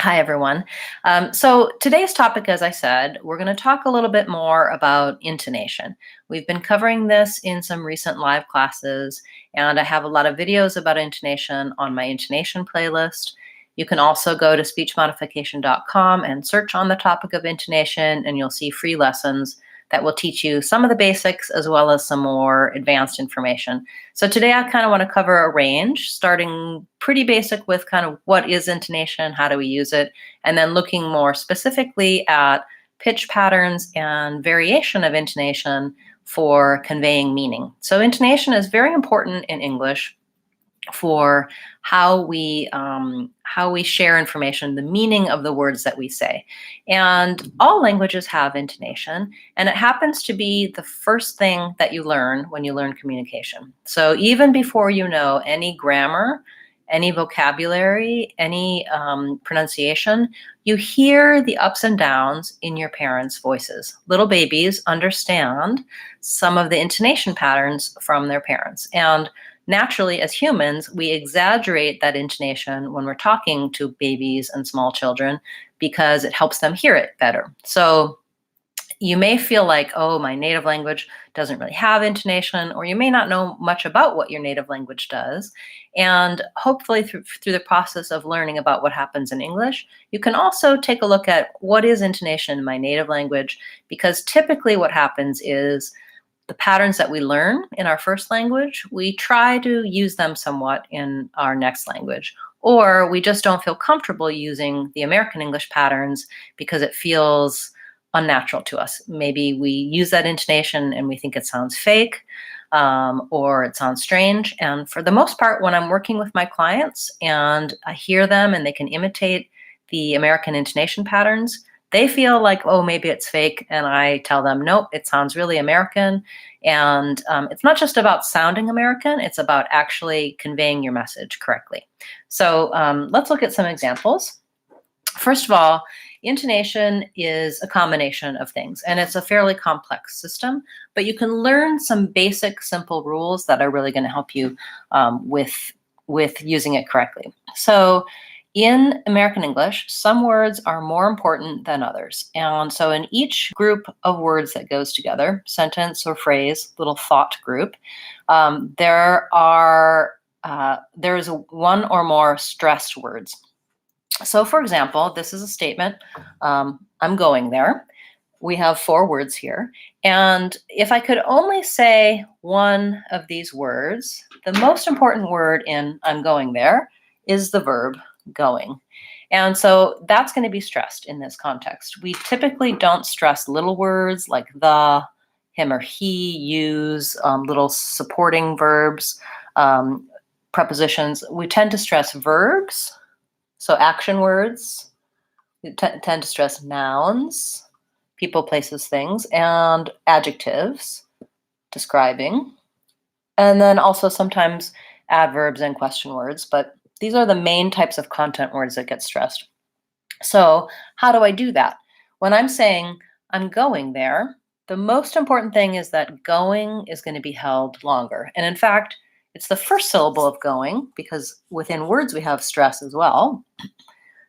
Hi, everyone. So today's topic, as I said, we're going to talk a little bit more about intonation. We've been covering this in some recent live classes, and I have a lot of videos about intonation on my intonation playlist. You can also go to speechmodification.com and search on the topic of intonation, and you'll see free lessons that will teach you some of the basics as well as some more advanced information. So today I kind of want to cover a range, starting pretty basic with kind of what is intonation, how do we use it, and then looking more specifically at pitch patterns and variation of intonation for conveying meaning. So intonation is very important in English for how we share information, the meaning of the words that we say. And all languages have intonation, and it happens to be the first thing that you learn when you learn communication. So even before you know any grammar, any vocabulary, any pronunciation, you hear the ups and downs in your parents' voices. Little babies understand some of the intonation patterns from their parents. And naturally, as humans, we exaggerate that intonation when we're talking to babies and small children because it helps them hear it better. So you may feel like, oh, my native language doesn't really have intonation, or you may not know much about what your native language does. And hopefully through the process of learning about what happens in English, you can also take a look at what is intonation in my native language, because typically what happens is the patterns that we learn in our first language, we try to use them somewhat in our next language, or we just don't feel comfortable using the American English patterns because it feels unnatural to us. Maybe we use that intonation and we think it sounds fake, or it sounds strange. And for the most part, when I'm working with my clients and I hear them and they can imitate the American intonation patterns, they feel like, oh, maybe it's fake. And I tell them, nope, it sounds really American. And it's not just about sounding American, it's about actually conveying your message correctly. So let's look at some examples. First of all, intonation is a combination of things, and it's a fairly complex system, but you can learn some basic, simple rules that are really going to help you with using it correctly. So in American English, some words are more important than others. And so in each group of words that goes together, sentence or phrase, little thought group, there is one or more stressed words. So for example, this is a statement, I'm going there. We have 4 words here. And if I could only say one of these words, the most important word in I'm going there is the verb going. And so that's going to be stressed in this context. We typically don't stress little words like the, him or he, use, little supporting verbs, prepositions. We tend to stress verbs, so action words. We tend to stress nouns, people, places, things, and adjectives, describing. And then also sometimes adverbs and question words, but these are the main types of content words that get stressed. So how do I do that? When I'm saying I'm going there, the most important thing is that going is going to be held longer. And in fact, it's the first syllable of going, because within words we have stress as well.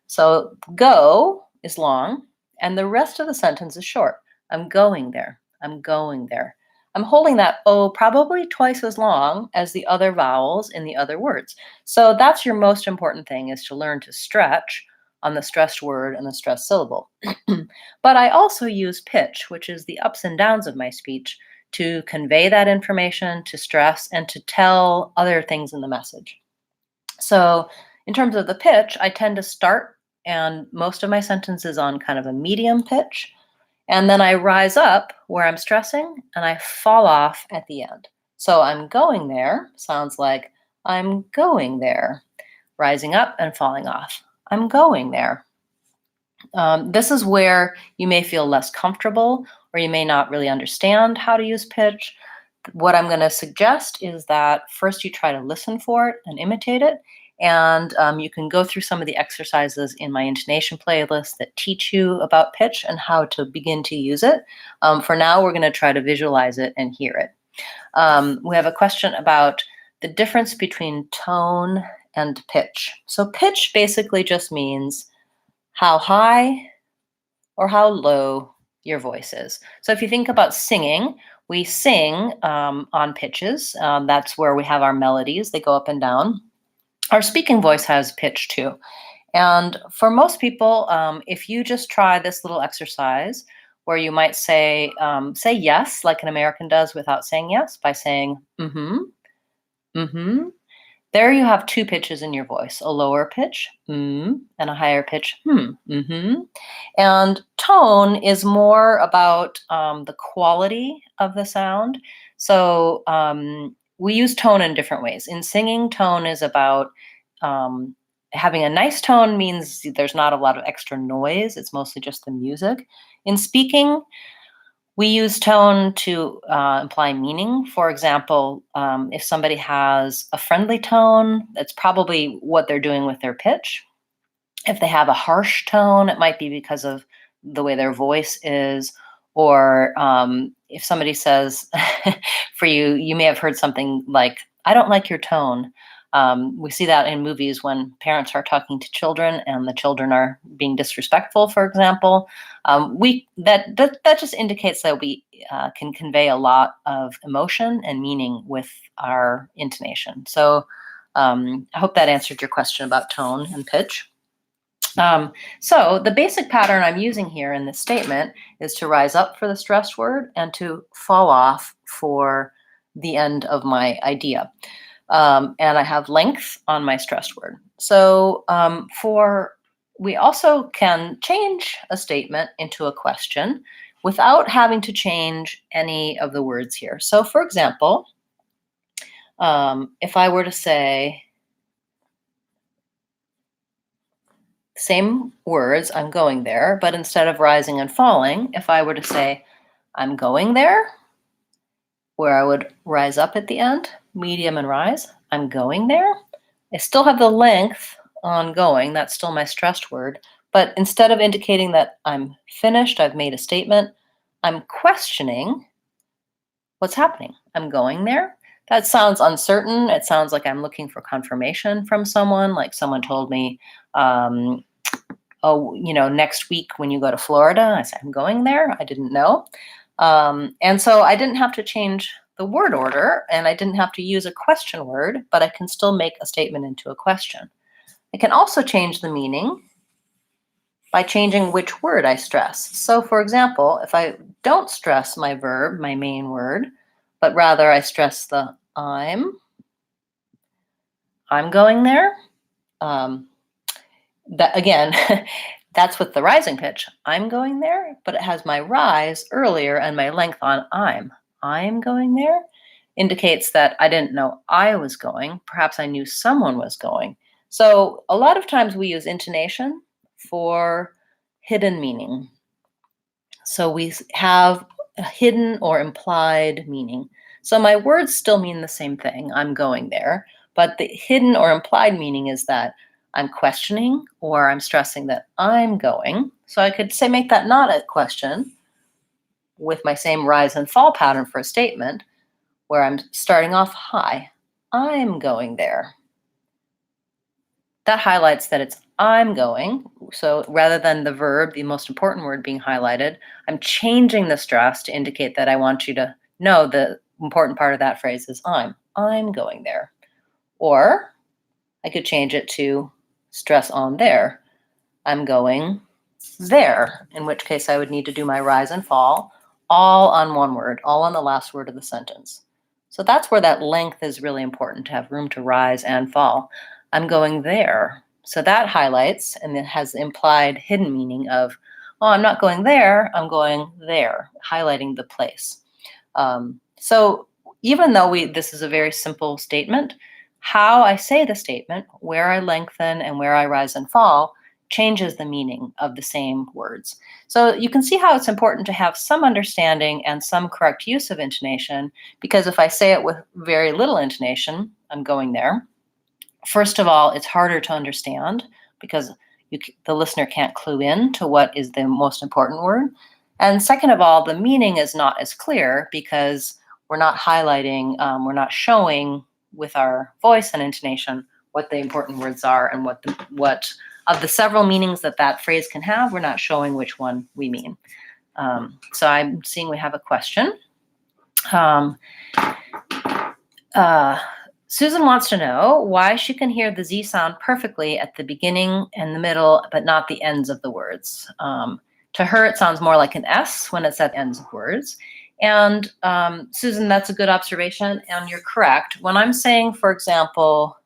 So go is long, and the rest of the sentence is short. I'm going there. I'm going there. I'm holding that O probably twice as long as the other vowels in the other words. So that's your most important thing, is to learn to stretch on the stressed word and the stressed syllable. But I also use pitch, which is the ups and downs of my speech, to convey that information, to stress, and to tell other things in the message. So in terms of the pitch, I tend to start, and most of my sentences on kind of a medium pitch. And then I rise up where I'm stressing, and I fall off at the end. So I'm going there sounds like I'm going there, rising up and falling off. I'm going there. This is where you may feel less comfortable, or you may not really understand how to use pitch. What I'm going to suggest is that first you try to listen for it and imitate it. And you can go through some of the exercises in my intonation playlist that teach you about pitch and how to begin to use it. For now, we're going to try to visualize it and hear it. We have a question about the difference between tone and pitch. So pitch basically just means how high or how low your voice is. So if you think about singing, we sing on pitches. That's where we have our melodies. They go up and down. Our speaking voice has pitch too. And for most people, if you just try this little exercise where you might say yes, like an American does without saying yes, by saying mm-hmm, mm-hmm, there you have two pitches in your voice, a lower pitch, and a higher pitch, mm-hmm. And tone is more about the quality of the sound. So we use tone in different ways. In singing, tone is about um, having a nice tone means there's not a lot of extra noise. It's mostly just the music. In speaking, we use tone to imply meaning. For example, if somebody has a friendly tone, that's probably what they're doing with their pitch. If they have a harsh tone, it might be because of the way their voice is. Or if somebody says, for you, you may have heard something like, I don't like your tone. We see that in movies when parents are talking to children and the children are being disrespectful, for example. That just indicates that we can convey a lot of emotion and meaning with our intonation. So I hope that answered your question about tone and pitch. So the basic pattern I'm using here in this statement is to rise up for the stressed word and to fall off for the end of my idea. And I have length on my stressed word. So we also can change a statement into a question without having to change any of the words here. So for example, if I were to say, same words, I'm going there, but instead of rising and falling, if I were to say, I'm going there, where I would rise up at the end, medium and rise, I'm going there. I still have the length on going, that's still my stressed word, but instead of indicating that I'm finished, I've made a statement, I'm questioning what's happening. I'm going there. That sounds uncertain. It sounds like I'm looking for confirmation from someone, like someone told me, oh, next week when you go to Florida, I said, I'm going there. I didn't know. And so I didn't have to change the word order and I didn't have to use a question word, but I can still make a statement into a question. I can also change the meaning by changing which word I stress. So for example, if I don't stress my verb, my main word, but rather I stress the I'm going there. That again, that's with the rising pitch. I'm going there, but it has my rise earlier and my length on I'm going there indicates that I didn't know I was going. Perhaps I knew someone was going. So a lot of times we use intonation for hidden meaning. So we have a hidden or implied meaning. So my words still mean the same thing. I'm going there, but the hidden or implied meaning is that I'm questioning or I'm stressing that I'm going. So I could say, make that not a question with my same rise and fall pattern for a statement where I'm starting off high. I'm going there. That highlights that it's I'm going. So rather than the verb, the most important word being highlighted, I'm changing the stress to indicate that I want you to know the important part of that phrase is I'm going there. Or I could change it to stress on there. I'm going there, in which case I would need to do my rise and fall all on one word, all on the last word of the sentence. So that's where that length is really important, to have room to rise and fall. I'm going there. So that highlights, and it has the implied hidden meaning of, oh, I'm not going there, I'm going there, highlighting the place. So even though this is a very simple statement, how I say the statement, where I lengthen and where I rise and fall, changes the meaning of the same words. So you can see how it's important to have some understanding and some correct use of intonation, because if I say it with very little intonation, I'm going there. First of all, it's harder to understand because the listener can't clue in to what is the most important word. And second of all, the meaning is not as clear because we're not highlighting, we're not showing with our voice and intonation what the important words are and what of the several meanings that that phrase can have, we're not showing which one we mean. So I'm seeing we have a question. Susan wants to know why she can hear the Z sound perfectly at the beginning and the middle, but not the ends of the words. To her, it sounds more like an S when it's at the ends of words. And Susan, that's a good observation, and you're correct. When I'm saying, for example,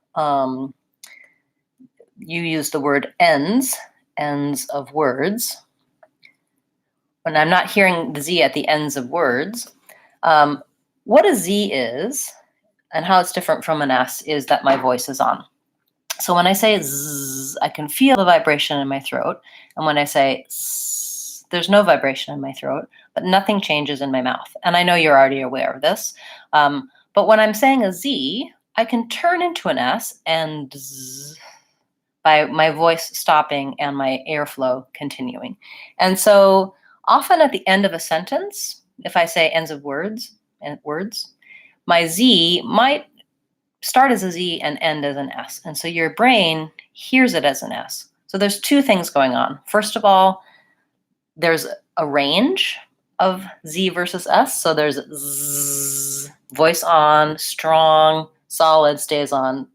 you use the word ends of words. When I'm not hearing the Z at the ends of words, what a Z is and how it's different from an S is that my voice is on. So when I say zzz, I can feel the vibration in my throat. And when I say ss, there's no vibration in my throat, but nothing changes in my mouth. And I know you're already aware of this. But when I'm saying a Z, I can turn into an S and zzz, by my voice stopping and my airflow continuing. And so often at the end of a sentence, if I say ends of words, my Z might start as a Z and end as an S. And so your brain hears it as an S. So there's two things going on. First of all, there's a range of Z versus S. So there's Z, voice on, strong, solid, stays on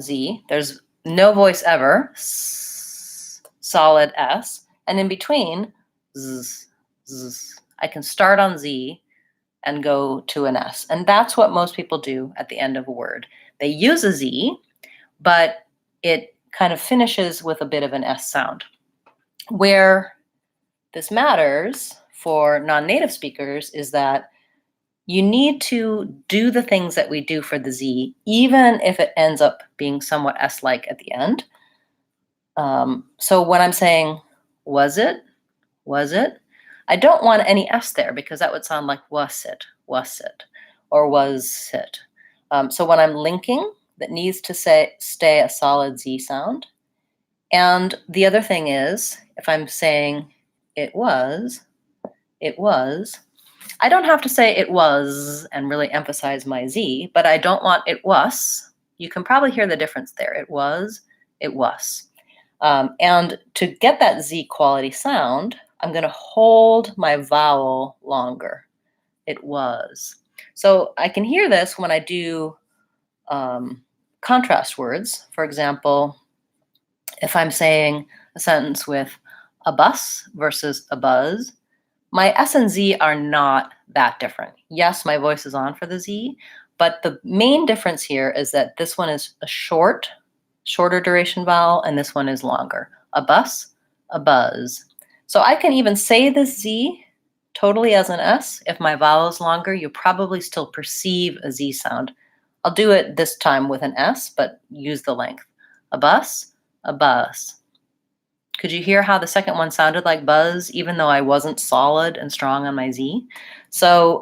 Z. There's no voice ever, solid S. And in between, Z, Z. I can start on Z and go to an S. And that's what most people do at the end of a word. They use a Z, but it kind of finishes with a bit of an S sound. Where this matters for non-native speakers is that you need to do the things that we do for the Z, even if it ends up being somewhat S-like at the end. So when I'm saying, was it? I don't want any S there because that would sound like was it, or was it. So when I'm linking, that needs to stay a solid Z sound. And the other thing is, if I'm saying it was, I don't have to say it was and really emphasize my Z, but I don't want it was. You can probably hear the difference there. It was. And to get that Z quality sound, I'm going to hold my vowel longer. It was. So I can hear this when I do contrast words. For example, if I'm saying a sentence with a bus versus a buzz, my S and Z are not that different. Yes, my voice is on for the Z, but the main difference here is that this one is a shorter duration vowel, and this one is longer. A bus, a buzz. So I can even say this Z totally as an S. If my vowel is longer, you probably still perceive a Z sound. I'll do it this time with an S, but use the length. A bus, a bus. Could you hear how the second one sounded like buzz, even though I wasn't solid and strong on my Z? So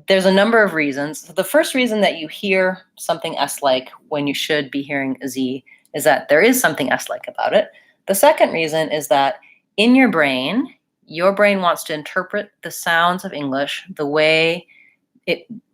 there's a number of reasons. The first reason that you hear something S-like when you should be hearing a Z is that there is something S-like about it. The second reason is that in your brain wants to interpret the sounds of English the way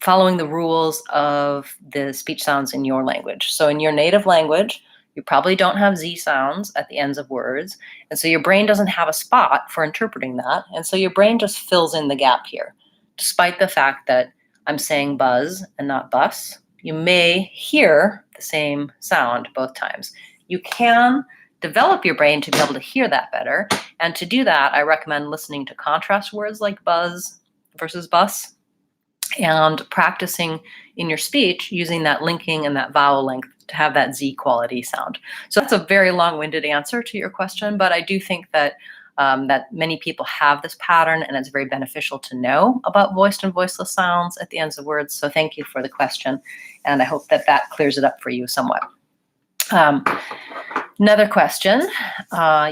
following the rules of the speech sounds in your language. So in your native language, you probably don't have Z sounds at the ends of words. And so your brain doesn't have a spot for interpreting that. And so your brain just fills in the gap here. Despite the fact that I'm saying buzz and not bus, you may hear the same sound both times. You can develop your brain to be able to hear that better. And to do that, I recommend listening to contrast words like buzz versus bus and practicing in your speech using that linking and that vowel length to have that Z quality sound. So that's a very long-winded answer to your question, but I do think that that many people have this pattern, and it's very beneficial to know about voiced and voiceless sounds at the ends of words. So thank you for the question, and I hope that that clears it up for you somewhat. Another question.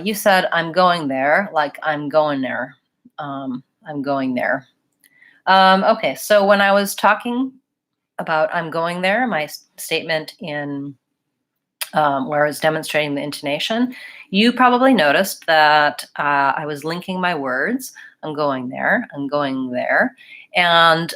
You said, I'm going there, like I'm going there. I'm going there. Okay, so when I was talking about I'm going there, my statement in where I was demonstrating the intonation, you probably noticed that I was linking my words. I'm going there, And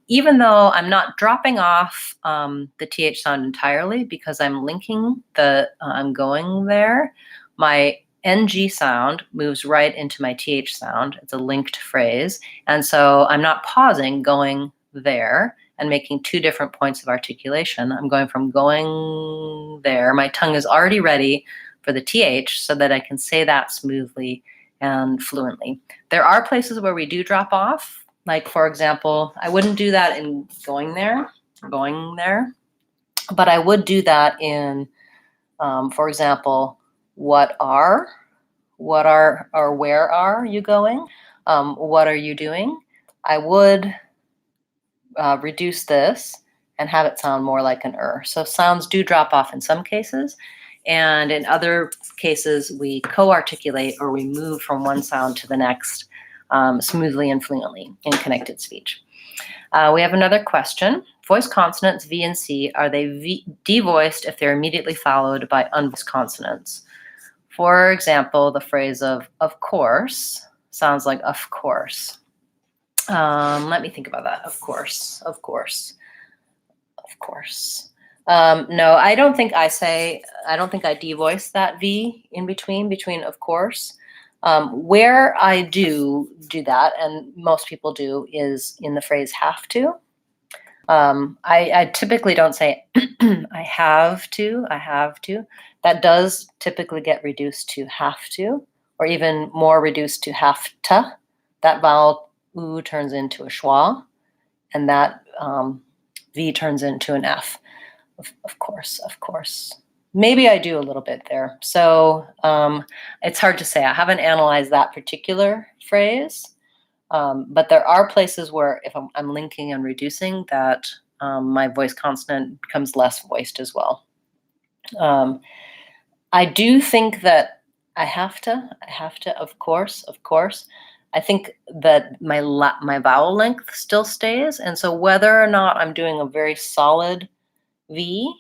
even though I'm not dropping off the TH sound entirely because I'm linking I'm going there, my NG sound moves right into my TH sound. It's a linked phrase. And so I'm not pausing, going there, and making two different points of articulation. I'm going from going there. My tongue is already ready for the TH so that I can say that smoothly and fluently. There are places where we do drop off. Like, for example, I wouldn't do that in going there, but I would do that in, for example, what are, or where are you going? What are you doing? I would reduce this and have it sound more like an So sounds do drop off in some cases, and in other cases we co-articulate or we move from one sound to the next smoothly and fluently in connected speech. We have another question. Voiced consonants V and C, are they devoiced if they're immediately followed by unvoiced consonants? For example, the phrase of course sounds like of course. Let me think about that. Of course. No, I don't think I devoice that V in between of course. Where I do that, and most people do, is in the phrase have to. I typically don't say I have to. That does typically get reduced to have to, or even more reduced to have to. That vowel oo turns into a schwa, and that V turns into an F. Of course. Maybe I do a little bit there. So it's hard to say. I haven't analyzed that particular phrase, but there are places where if I'm linking and reducing that, my voice consonant becomes less voiced as well. I do think that I have to, of course. I think that my vowel length still stays, and so whether or not I'm doing a very solid V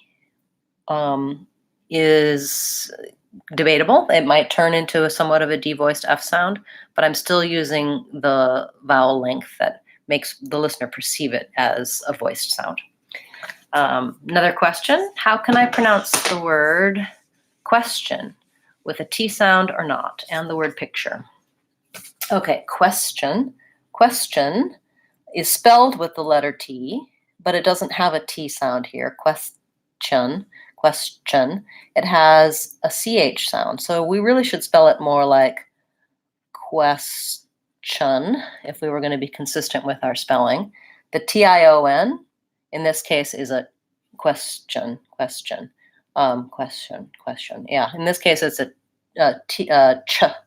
is debatable. It might turn into somewhat of a devoiced F sound, but I'm still using the vowel length that makes the listener perceive it as a voiced sound. Another question, how can I pronounce the word question with a T sound or not, and the word picture? Okay, question is spelled with the letter T, but it doesn't have a T sound here. Question. It has a CH sound. So we really should spell it more like question if we were going to be consistent with our spelling. The TION in this case is a question. Yeah, in this case it's a ch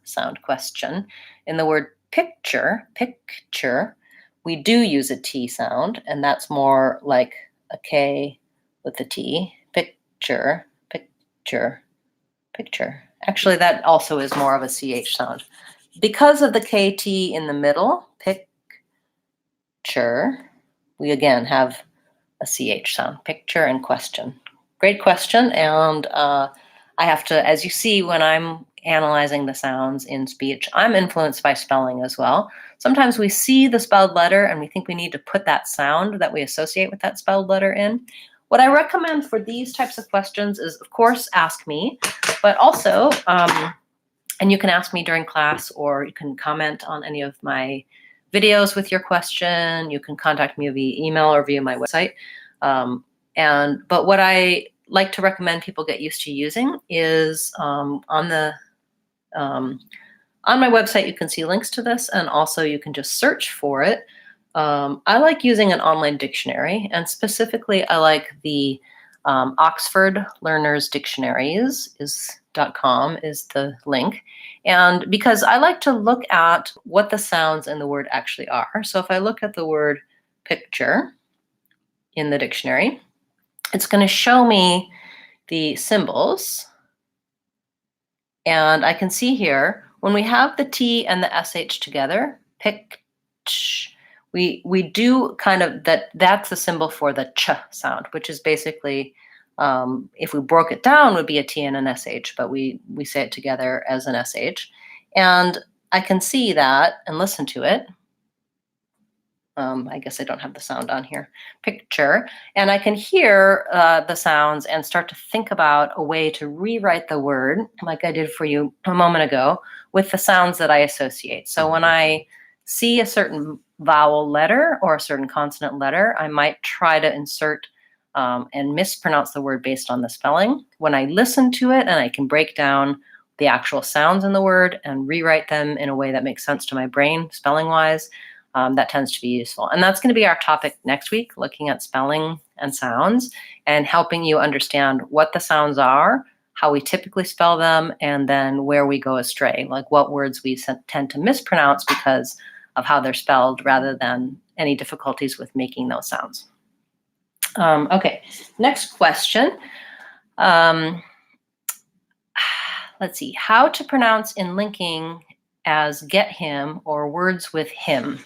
sound, question. In the word picture, we do use a T sound, and that's more like a K with a T. Picture. Actually, that also is more of a CH sound. Because of the KT in the middle, picture, we again have a CH sound, picture and question. Great question, and I have to, as you see, when I'm analyzing the sounds in speech, I'm influenced by spelling as well. Sometimes we see the spelled letter and we think we need to put that sound that we associate with that spelled letter in. What I recommend for these types of questions is, of course, ask me, but also, and you can ask me during class, or you can comment on any of my videos with your question. You can contact me via email or via my website. But what I like to recommend people get used to using is on my website, you can see links to this, and also you can just search for it. I like using an online dictionary, and specifically I like the Oxford Learners Dictionaries.com is the link. And because I like to look at what the sounds in the word actually are. So if I look at the word picture in the dictionary, it's going to show me the symbols. And I can see here, when we have the T and the SH together, we do kind of, that's the symbol for the ch sound, which is basically, if we broke it down, would be a T and an SH, but we say it together as an SH. And I can see that and listen to it. I guess I don't have the sound on here, picture, and I can hear the sounds and start to think about a way to rewrite the word, like I did for you a moment ago, with the sounds that I associate. So when I see a certain vowel letter or a certain consonant letter, I might try to insert and mispronounce the word based on the spelling. When I listen to it and I can break down the actual sounds in the word and rewrite them in a way that makes sense to my brain, spelling-wise, that tends to be useful. And that's going to be our topic next week, looking at spelling and sounds and helping you understand what the sounds are, how we typically spell them, and then where we go astray, like what words we tend to mispronounce because of how they're spelled rather than any difficulties with making those sounds. Okay, next question. Let's see, how to pronounce in linking as get him or words with him.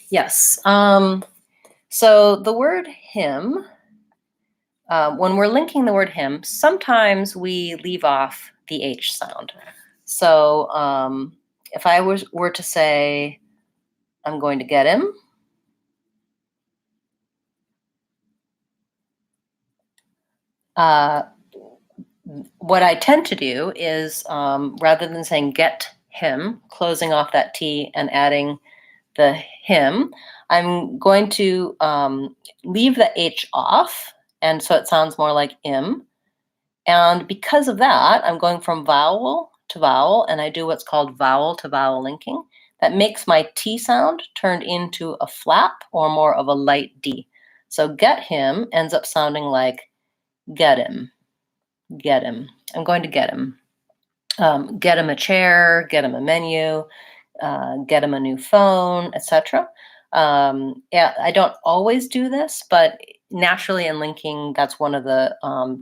Yes. So the word him, when we're linking the word him, sometimes we leave off the H sound. So if I were to say, I'm going to get him, what I tend to do is rather than saying get him, closing off that T and adding the him, I'm going to leave the H off, and so it sounds more like im. And because of that, I'm going from vowel to vowel, and I do what's called vowel to vowel linking. That makes my T sound turned into a flap or more of a light D. So get him ends up sounding like get him, get him. I'm going to get him. Get him a chair, get him a menu, get him a new phone, etc. Yeah, I don't always do this, but naturally in linking, that's one of the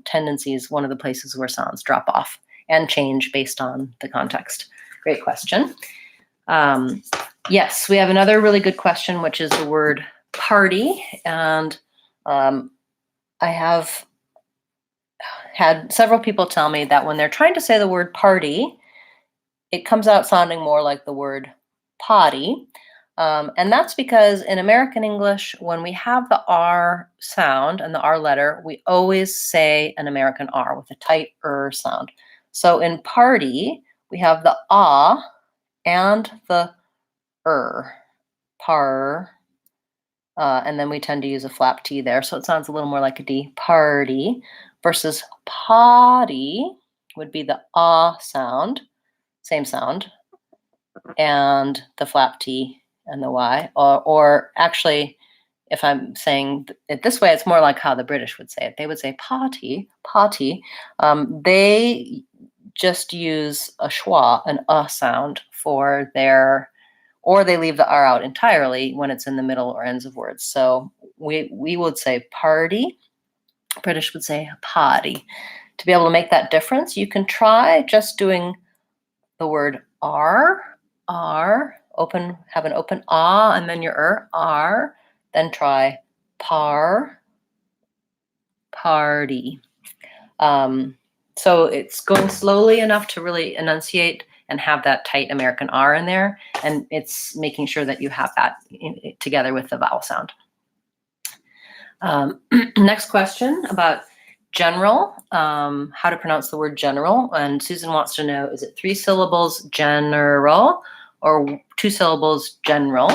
tendencies, one of the places where sounds drop off and change based on the context. Great question. Yes, we have another really good question, which is the word party. And I have had several people tell me that when they're trying to say the word party, it comes out sounding more like the word potty. And that's because in American English, when we have the R sound and the R letter, we always say an American R with a tight sound. So in party, we have the ah and the par, and then we tend to use a flap T there. So it sounds a little more like a D, party, versus potty would be the ah sound, same sound, and the flap T and the Y. Or actually, if I'm saying it this way, it's more like how the British would say it. They would say potty, potty. They just use a schwa, an sound for their, or they leave the R out entirely when it's in the middle or ends of words. So we would say party. British would say potty. To be able to make that difference, you can try just doing the word R, open, have an open ah, and then your R, then try party. So it's going slowly enough to really enunciate and have that tight American R in there, and it's making sure that you have that together with the vowel sound. Next question about general, how to pronounce the word general. And Susan wants to know, is it 3 syllables general or 2 syllables general?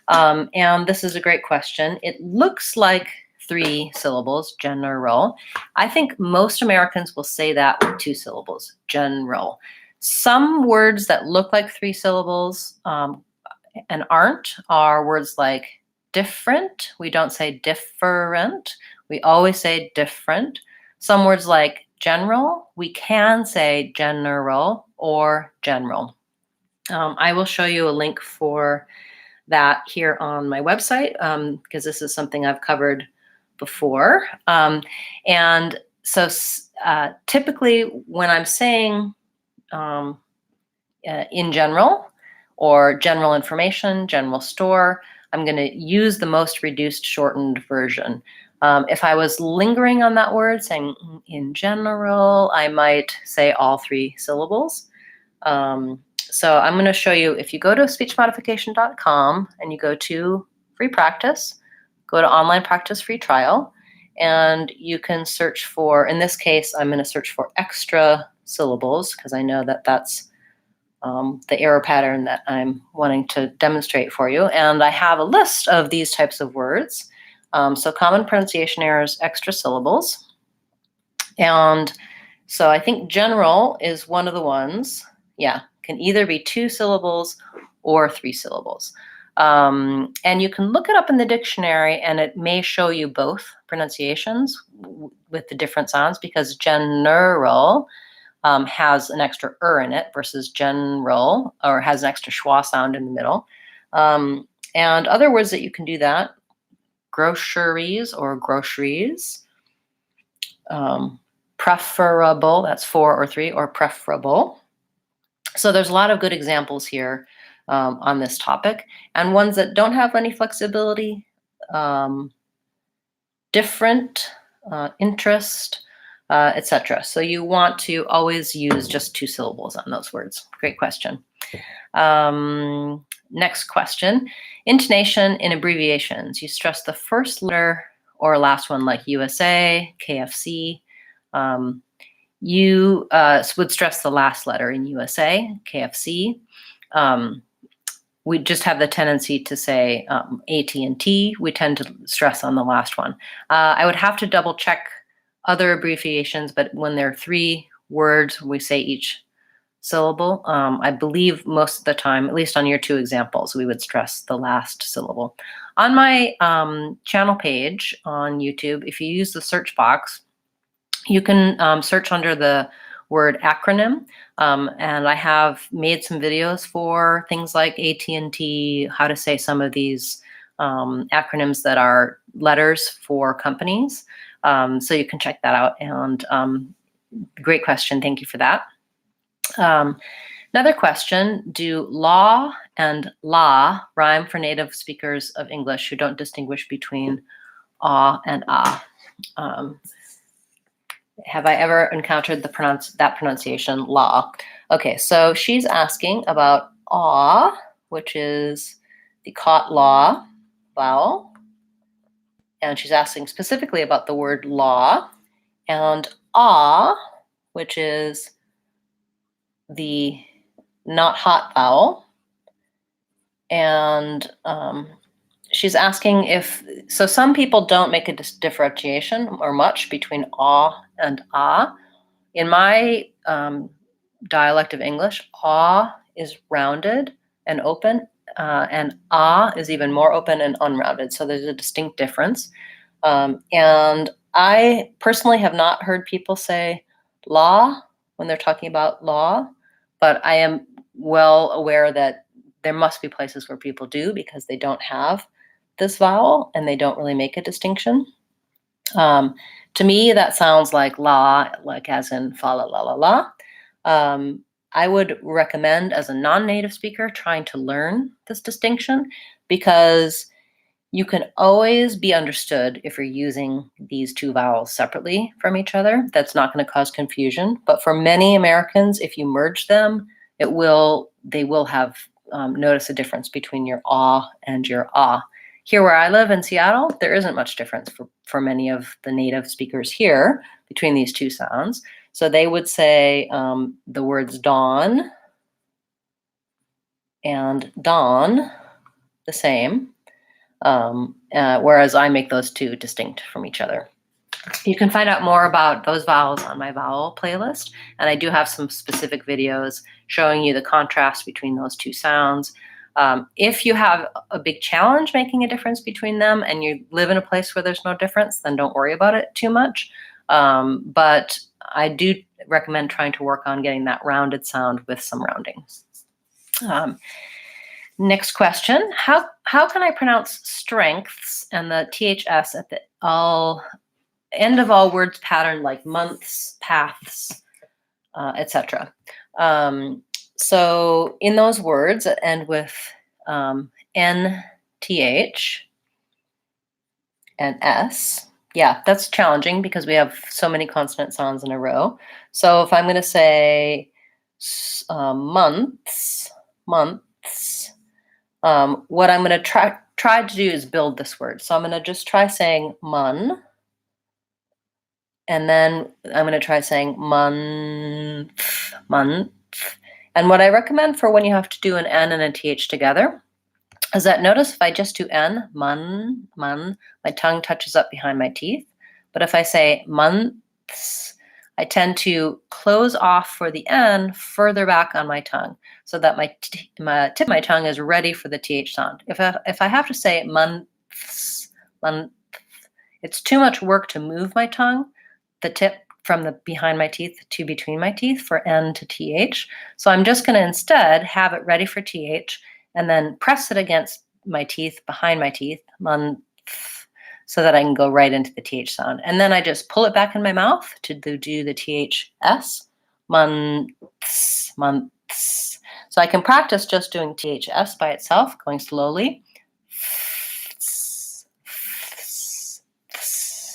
And this is a great question. It looks like 3 syllables, general. I think most Americans will say that with 2 syllables, general. Some words that look like 3 syllables and aren't are words like different. We don't say different. We always say different. Some words like general, we can say general or general. I will show you a link for that here on my website because this is something I've covered before. And so typically when I'm saying in general or general information, general store, I'm going to use the most reduced shortened version. If I was lingering on that word, saying in general, I might say all 3 syllables. So I'm going to show you, if you go to speechmodification.com and you go to free practice. Go to online practice free trial, and you can search for, in this case, I'm going to search for extra syllables because I know that that's the error pattern that I'm wanting to demonstrate for you. And I have a list of these types of words. So common pronunciation errors, extra syllables. And so I think general is one of the ones. Yeah, can either be 2 syllables or 3 syllables. And you can look it up in the dictionary and it may show you both pronunciations with the different sounds, because general has an extra in it versus general, or has an extra schwa sound in the middle. And other words that you can do that, groceries or groceries. Preferable, that's 4 or 3, or preferable. So there's a lot of good examples here on this topic, and ones that don't have any flexibility, different, interest, etc. So you want to always use just 2 syllables on those words. Great question. Next question. Intonation in abbreviations. You stress the first letter or last one, like USA, KFC. You would stress the last letter in USA, KFC. We just have the tendency to say AT&T. We tend to stress on the last one. I would have to double check other abbreviations, but when there are 3 words, we say each syllable. I believe most of the time, at least on your 2 examples, we would stress the last syllable. On my channel page on YouTube, if you use the search box, you can search under the word acronym, and I have made some videos for things like AT&T, how to say some of these acronyms that are letters for companies. So you can check that out, and great question. Thank you for that. Another question, do law and la rhyme for native speakers of English who don't distinguish between ah and ah? Have I ever encountered that pronunciation, law? Okay, so she's asking about ah, which is the caught law vowel. And she's asking specifically about the word law, and ah, which is the not hot vowel. And she's asking if, so some people don't make a differentiation or much between ah and ah. In my dialect of English, ah is rounded and open, and ah is even more open and unrounded. So there's a distinct difference. And I personally have not heard people say law when they're talking about law, but I am well aware that there must be places where people do, because they don't have this vowel and they don't really make a distinction. To me, that sounds like la, like as in fa la la la la. I would recommend, as a non-native speaker, trying to learn this distinction, because you can always be understood if you're using these 2 vowels separately from each other. That's not going to cause confusion. But for many Americans, if you merge them, they will have notice a difference between your ah and your ah. Here where I live in Seattle, there isn't much difference for many of the native speakers here between these 2 sounds. So they would say the words dawn and dawn the same, whereas I make those 2 distinct from each other. You can find out more about those vowels on my vowel playlist, and I do have some specific videos showing you the contrast between those 2 sounds. If you have a big challenge making a difference between them and you live in a place where there's no difference, then don't worry about it too much. But I do recommend trying to work on getting that rounded sound with some rounding. Next question, how can I pronounce strengths and the THS at the end of all words pattern, like months, paths, etc.? So in those words that end with NTH and S, yeah, that's challenging because we have so many consonant sounds in a row. So if I'm going to say months, what I'm going to try to do is build this word. So I'm going to just try saying mun, and then I'm going to try saying month, month. And what I recommend for when you have to do an N and a TH together is that notice if I just do N, mun, mun, my tongue touches up behind my teeth. But if I say months, I tend to close off for the N further back on my tongue so that my tip of my tongue is ready for the TH sound. If I have to say months, month, it's too much work to move my tongue, the tip from the behind my teeth to between my teeth for N to TH. So I'm just going to instead have it ready for TH and then press it against my teeth, behind my teeth, month, so that I can go right into the TH sound. And then I just pull it back in my mouth to do the THS, months, months. So I can practice just doing THS by itself, going slowly,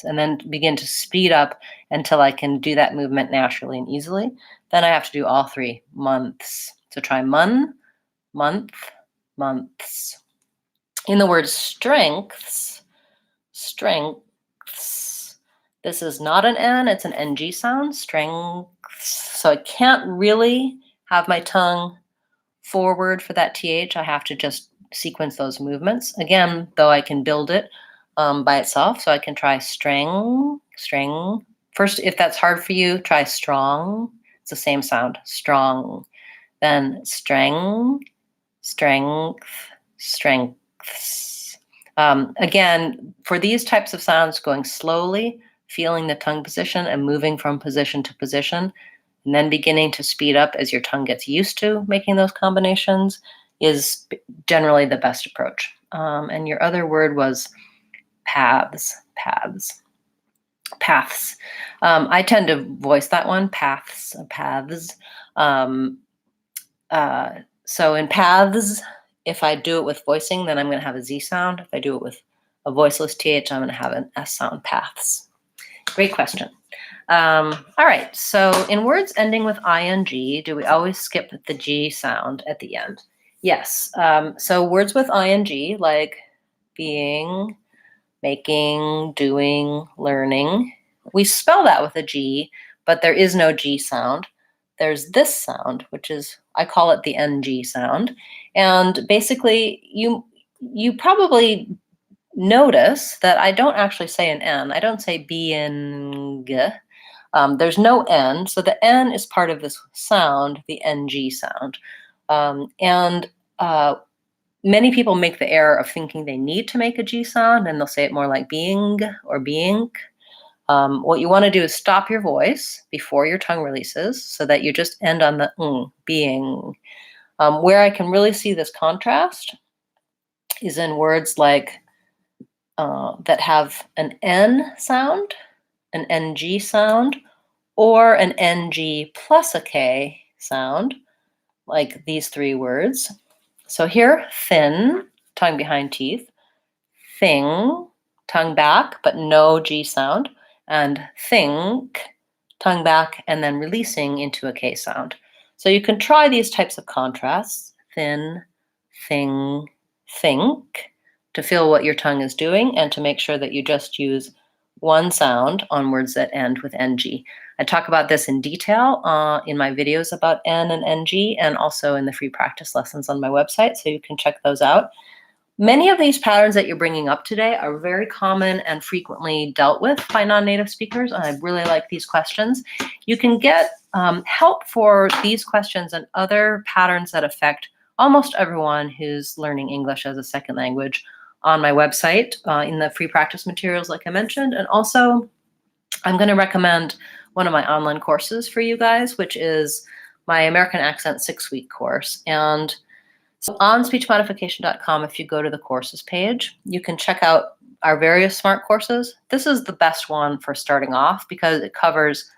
and then begin to speed up until I can do that movement naturally and easily. Then I have to do all three, months. So try mun, month, months. In the word strengths, strengths, this is not an N, it's an NG sound, strengths. So I can't really have my tongue forward for that TH. I have to just sequence those movements. Again, though I can build it by itself. So I can try string. First, if that's hard for you, try strong. It's the same sound, strong. Then strength, strengths. Again, for these types of sounds, going slowly, feeling the tongue position and moving from position to position, and then beginning to speed up as your tongue gets used to making those combinations is generally the best approach. And your other word was paths. I tend to voice that one, paths. So in paths, if I do it with voicing, then I'm going to have a Z sound. If I do it with a voiceless TH, I'm going to have an S sound, paths. Great question. All right, so in words ending with ing, do we always skip the G sound at the end? Yes. So words with ing, like being, making, doing, learning, we spell that with a G, but there is no G sound. There's this sound, which is, I call it the NG sound. And basically, you probably notice that I don't actually say an N. I don't say being. There's no N, so the N is part of this sound, the NG sound. Many people make the error of thinking they need to make a G sound, and they'll say it more like being or being. What you want to do is stop your voice before your tongue releases so that you just end on the being. Where I can really see this contrast is in words like that have an N sound, an NG sound, or an NG plus a K sound, like these three words. So here, thin, tongue behind teeth, thing, tongue back, but no G sound, and think, tongue back, and then releasing into a K sound. So you can try these types of contrasts, thin, thing, think, to feel what your tongue is doing and to make sure that you just use one sound on words that end with NG. I talk about this in detail in my videos about N and NG and also in the free practice lessons on my website, so you can check those out. Many of these patterns that you're bringing up today are very common and frequently dealt with by non-native speakers, and I really like these questions. You can get help for these questions and other patterns that affect almost everyone who's learning English as a second language on my website in the free practice materials like I mentioned. And also, I'm going to recommend one of my online courses for you guys, which is my American Accent 6-week course. And so on speechmodification.com, if you go to the courses page, you can check out our various SMART courses. This is the best one for starting off because it covers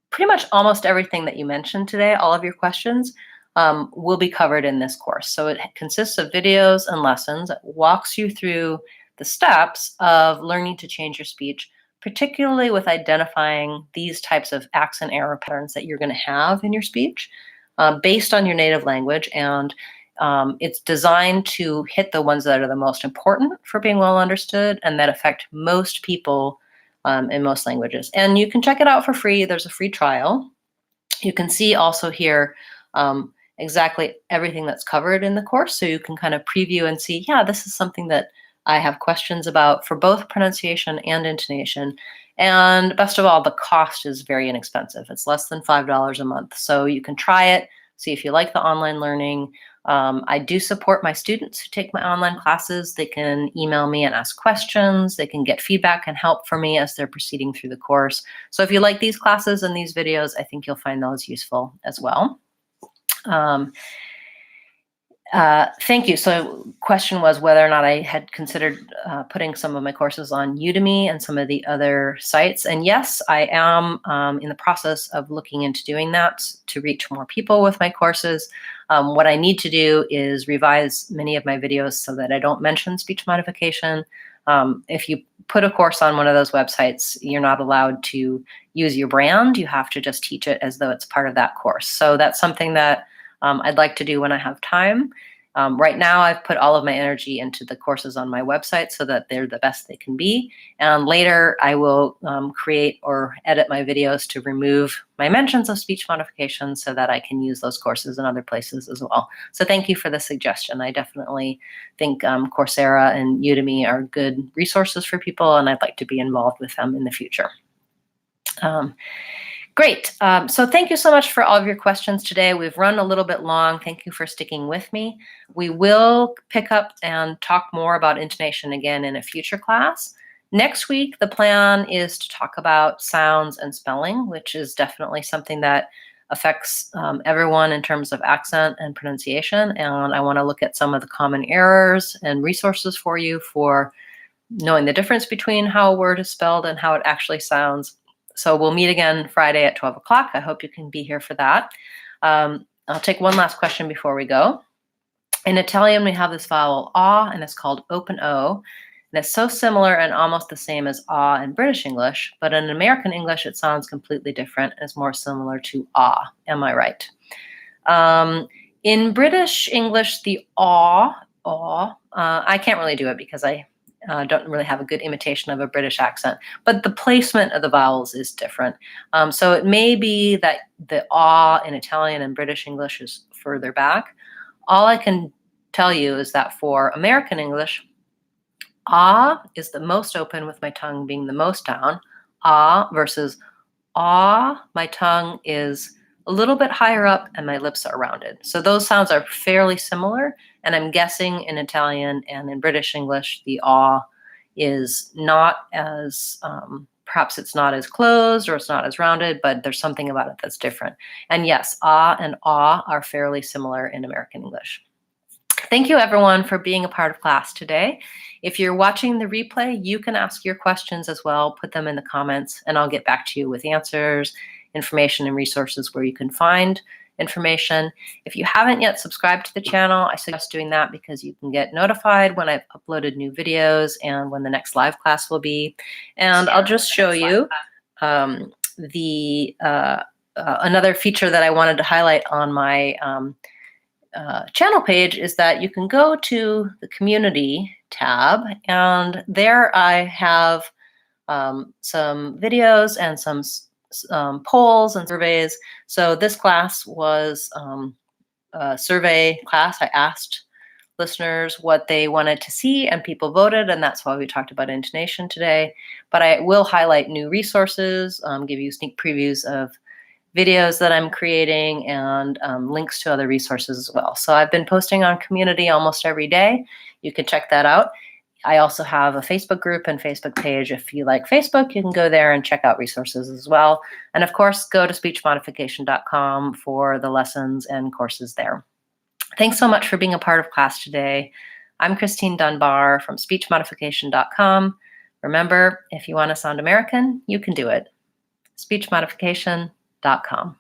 pretty much almost everything that you mentioned today. All of your questions will be covered in this course. So it consists of videos and lessons. It walks you through the steps of learning to change your speech, particularly with identifying these types of accent error patterns that you're going to have in your speech based on your native language. And It's designed to hit the ones that are the most important for being well understood and that affect most people in most languages. And you can check it out for free. There's a free trial. You can see also here exactly everything that's covered in the course. So you can kind of preview and see, yeah, this is something that I have questions about for both pronunciation and intonation. And best of all, the cost is very inexpensive. It's less than $5 a month. So you can try it, see if you like the online learning. I do support my students who take my online classes. They can email me and ask questions. They can get feedback and help from me as they're proceeding through the course. So if you like these classes and these videos, I think you'll find those useful as well. Thank you. So question was whether or not I had considered putting some of my courses on Udemy and some of the other sites. And yes, I am in the process of looking into doing that to reach more people with my courses. What I need to do is revise many of my videos so that I don't mention speech modification. If you put a course on one of those websites, you're not allowed to use your brand. You have to just teach it as though it's part of that course. So that's something that I'd like to do when I have time. Right now, I've put all of my energy into the courses on my website so that they're the best they can be. And later, I will create or edit my videos to remove my mentions of speech modification so that I can use those courses in other places as well. So thank you for the suggestion. I definitely think Coursera and Udemy are good resources for people, and I'd like to be involved with them in the future. Great. So thank you so much for all of your questions today. We've run a little bit long. Thank you for sticking with me. We will pick up and talk more about intonation again in a future class. Next week, the plan is to talk about sounds and spelling, which is definitely something that affects everyone in terms of accent and pronunciation. And I want to look at some of the common errors and resources for you for knowing the difference between how a word is spelled and how it actually sounds. So we'll meet again Friday at 12 o'clock. I hope you can be here for that. I'll take one last question before we go. In Italian, we have this vowel ah, and it's called open O. And it's so similar and almost the same as ah in British English, but in American English, it sounds completely different. It's more similar to ah. Am I right? In British English, the I can't really do it because I don't really have a good imitation of a British accent, but the placement of the vowels is different. So it may be that the ah in Italian and British English is further back. All I can tell you is that for American English, ah is the most open with my tongue being the most down. Ah versus ah, my tongue is a little bit higher up and my lips are rounded. So those sounds are fairly similar. And I'm guessing in Italian and in British English, the ah is not as, perhaps it's not as closed or it's not as rounded, but there's something about it that's different. And yes, ah and ah are fairly similar in American English. Thank you everyone for being a part of class today. If you're watching the replay, you can ask your questions as well, put them in the comments, and I'll get back to you with answers, information, and resources where you can find information. If you haven't yet subscribed to the channel, I suggest doing that because you can get notified when I've uploaded new videos and when the next live class will be. And I'll just show you another feature that I wanted to highlight on my channel page is that you can go to the community tab, and there I have some videos and some polls and surveys. So this class was a survey class. I asked listeners what they wanted to see and people voted, and that's why we talked about intonation today. But I will highlight new resources, give you sneak previews of videos that I'm creating, and links to other resources as well. So I've been posting on community almost every day. You can check that out. I also have a Facebook group and Facebook page. If you like Facebook, you can go there and check out resources as well. And of course, go to speechmodification.com for the lessons and courses there. Thanks so much for being a part of class today. I'm Christine Dunbar from speechmodification.com. Remember, if you want to sound American, you can do it. speechmodification.com.